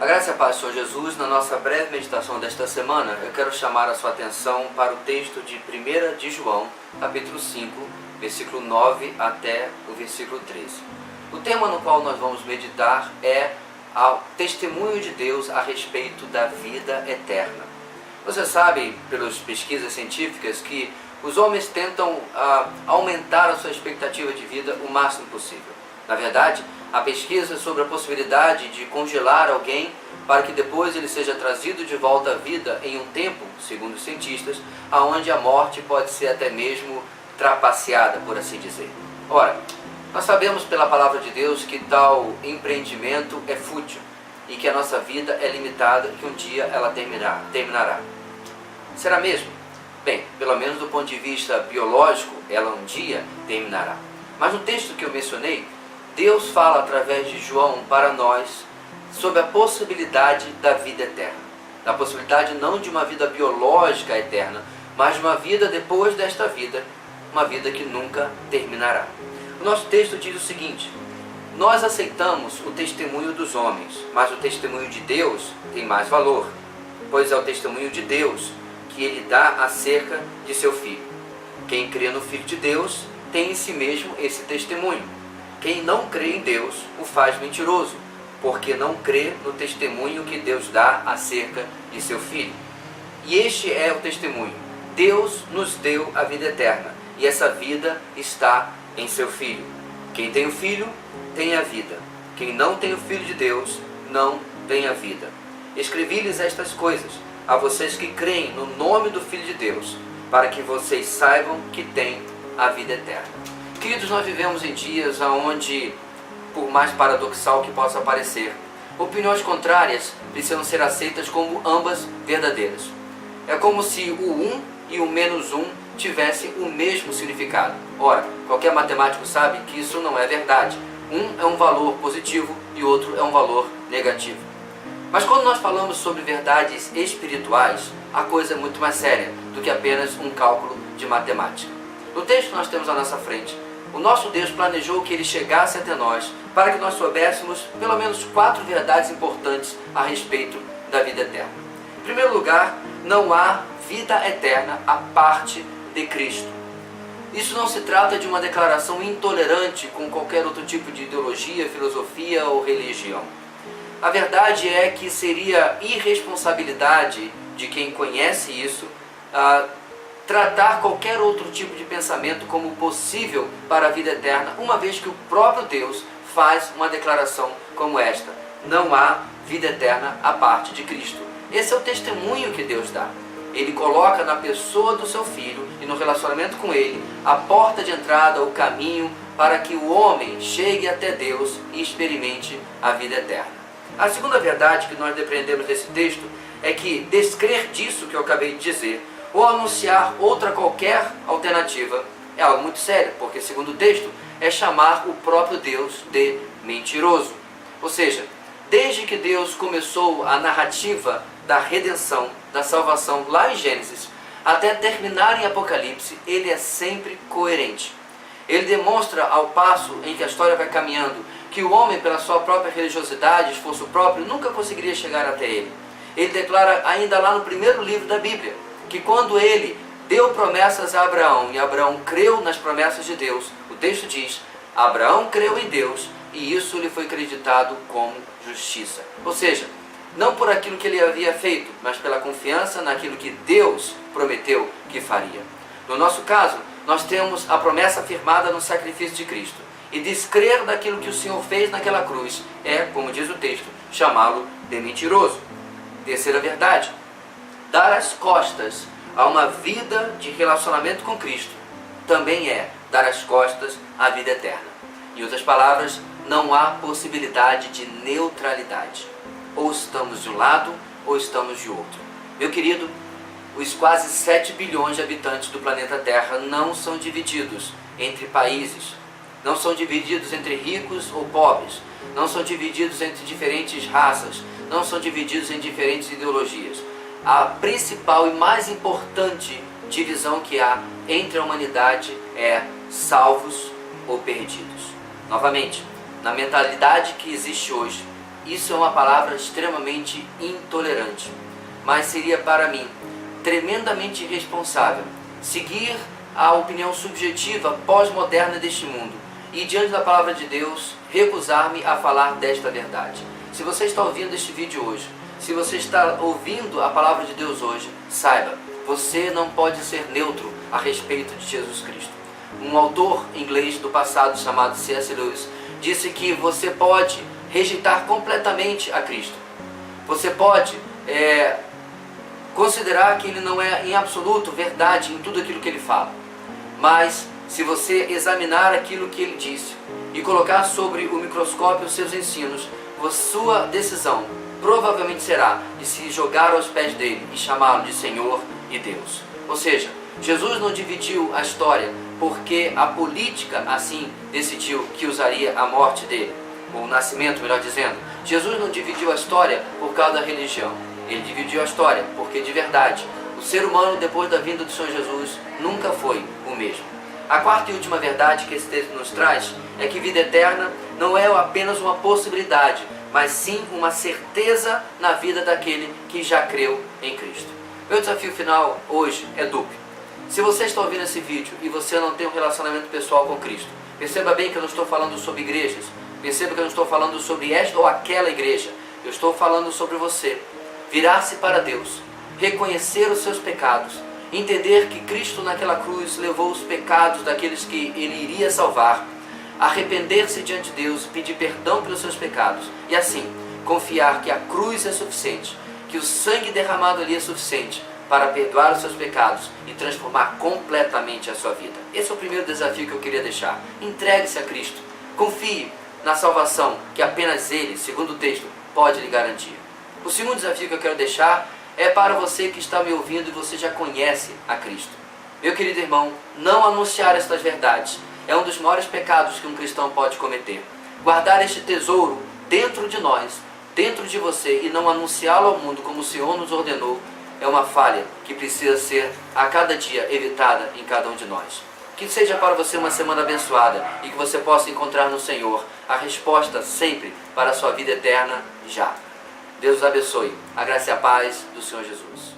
A graça e a paz do Senhor Jesus. Na nossa breve meditação desta semana, eu quero chamar a sua atenção para o texto de 1 de João, capítulo 5, versículo 9 até o versículo 13. O tema no qual nós vamos meditar é o testemunho de Deus a respeito da vida eterna. Você sabe, pelas pesquisas científicas, que os homens tentam aumentar a sua expectativa de vida o máximo possível. Na verdade, há pesquisa sobre a possibilidade de congelar alguém para que depois ele seja trazido de volta à vida em um tempo, segundo os cientistas, aonde a morte pode ser até mesmo trapaceada, por assim dizer. Ora, nós sabemos pela palavra de Deus que tal empreendimento é fútil e que a nossa vida é limitada e que um dia ela terminará. Será mesmo? Bem, pelo menos do ponto de vista biológico, ela um dia terminará. Mas no texto que eu mencionei, Deus fala através de João para nós sobre a possibilidade da vida eterna. Da possibilidade não de uma vida biológica eterna, mas de uma vida depois desta vida, uma vida que nunca terminará. O nosso texto diz o seguinte: nós aceitamos o testemunho dos homens, mas o testemunho de Deus tem mais valor, pois é o testemunho de Deus que ele dá acerca de seu Filho. Quem crê no Filho de Deus tem em si mesmo esse testemunho. Quem não crê em Deus o faz mentiroso, porque não crê no testemunho que Deus dá acerca de seu Filho. E este é o testemunho: Deus nos deu a vida eterna, e essa vida está em seu Filho. Quem tem o Filho tem a vida. Quem não tem o Filho de Deus não tem a vida. Escrevi-lhes estas coisas a vocês que creem no nome do Filho de Deus, para que vocês saibam que têm a vida eterna. Queridos, nós vivemos em dias onde, por mais paradoxal que possa parecer, opiniões contrárias precisam ser aceitas como ambas verdadeiras. É como se o 1 e o menos 1 tivessem o mesmo significado. Ora, qualquer matemático sabe que isso não é verdade. Um é um valor positivo e outro é um valor negativo. Mas quando nós falamos sobre verdades espirituais, a coisa é muito mais séria do que apenas um cálculo de matemática. No texto que nós temos à nossa frente, o nosso Deus planejou que ele chegasse até nós para que nós soubéssemos pelo menos 4 verdades importantes a respeito da vida eterna. Em primeiro lugar, não há vida eterna à parte de Cristo. Isso não se trata de uma declaração intolerante com qualquer outro tipo de ideologia, filosofia ou religião. A verdade é que seria irresponsabilidade de quem conhece isso tratar qualquer outro tipo de pensamento como possível para a vida eterna, uma vez que o próprio Deus faz uma declaração como esta: não há vida eterna à parte de Cristo. Esse é o testemunho que Deus dá. Ele coloca na pessoa do seu Filho e no relacionamento com ele a porta de entrada, o caminho para que o homem chegue até Deus e experimente a vida eterna. A segunda verdade que nós depreendemos desse texto é que descrer disso que eu acabei de dizer ou anunciar outra qualquer alternativa é algo muito sério, porque segundo o texto é chamar o próprio Deus de mentiroso. Ou seja, desde que Deus começou a narrativa da redenção, da salvação lá em Gênesis, até terminar em Apocalipse, ele é sempre coerente. Ele demonstra ao passo em que a história vai caminhando que o homem, pela sua própria religiosidade, esforço próprio, nunca conseguiria chegar até ele. Ele declara ainda lá no primeiro livro da Bíblia que quando ele deu promessas a Abraão e Abraão creu nas promessas de Deus, o texto diz: Abraão creu em Deus e isso lhe foi acreditado como justiça. Ou seja, não por aquilo que ele havia feito, mas pela confiança naquilo que Deus prometeu que faria. No nosso caso, nós temos a promessa firmada no sacrifício de Cristo. E descrer daquilo que o Senhor fez naquela cruz é, como diz o texto, chamá-lo de mentiroso. Terceira verdade: dar as costas a uma vida de relacionamento com Cristo também é dar as costas à vida eterna. Em outras palavras, não há possibilidade de neutralidade. Ou estamos de um lado ou estamos de outro. Meu querido, os quase 7 bilhões de habitantes do planeta Terra não são divididos entre países, não são divididos entre ricos ou pobres, não são divididos entre diferentes raças, não são divididos em diferentes ideologias. A principal e mais importante divisão que há entre a humanidade é salvos ou perdidos. Novamente, na mentalidade que existe hoje, isso é uma palavra extremamente intolerante, mas seria para mim tremendamente irresponsável seguir a opinião subjetiva pós-moderna deste mundo e, diante da palavra de Deus, recusar-me a falar desta verdade. Se você está ouvindo este vídeo hoje, se você está ouvindo a palavra de Deus hoje, saiba, você não pode ser neutro a respeito de Jesus Cristo. Um autor inglês do passado chamado C.S. Lewis disse que você pode rejeitar completamente a Cristo. Você pode considerar que ele não é em absoluto verdade em tudo aquilo que ele fala. Mas se você examinar aquilo que ele disse e colocar sobre o microscópio os seus ensinos, sua decisão provavelmente será de se jogar aos pés dele e chamá-lo de Senhor e Deus. Ou seja, Jesus não dividiu a história porque a política assim decidiu que usaria a morte dele, ou o nascimento, melhor dizendo. Jesus não dividiu a história por causa da religião. Ele dividiu a história porque, de verdade, o ser humano, depois da vinda do Senhor Jesus, nunca foi o mesmo. A quarta e última verdade que esse texto nos traz é que vida eterna não é apenas uma possibilidade, mas sim uma certeza na vida daquele que já creu em Cristo. Meu desafio final hoje é duplo. Se você está ouvindo esse vídeo e você não tem um relacionamento pessoal com Cristo, perceba bem que eu não estou falando sobre igrejas, perceba que eu não estou falando sobre esta ou aquela igreja, eu estou falando sobre você virar-se para Deus, reconhecer os seus pecados, entender que Cristo naquela cruz levou os pecados daqueles que Ele iria salvar, arrepender-se diante de Deus, pedir perdão pelos seus pecados e assim confiar que a cruz é suficiente, que o sangue derramado ali é suficiente para perdoar os seus pecados e transformar completamente a sua vida. Esse é o primeiro desafio que eu queria deixar. Entregue-se a Cristo, confie na salvação que apenas Ele, segundo o texto, pode lhe garantir. O segundo desafio que eu quero deixar é para você que está me ouvindo e você já conhece a Cristo. Meu querido irmão, não anunciar estas verdades é um dos maiores pecados que um cristão pode cometer. Guardar este tesouro dentro de nós, dentro de você, e não anunciá-lo ao mundo como o Senhor nos ordenou, é uma falha que precisa ser a cada dia evitada em cada um de nós. Que seja para você uma semana abençoada e que você possa encontrar no Senhor a resposta sempre para a sua vida eterna já. Deus os abençoe. A graça e a paz do Senhor Jesus.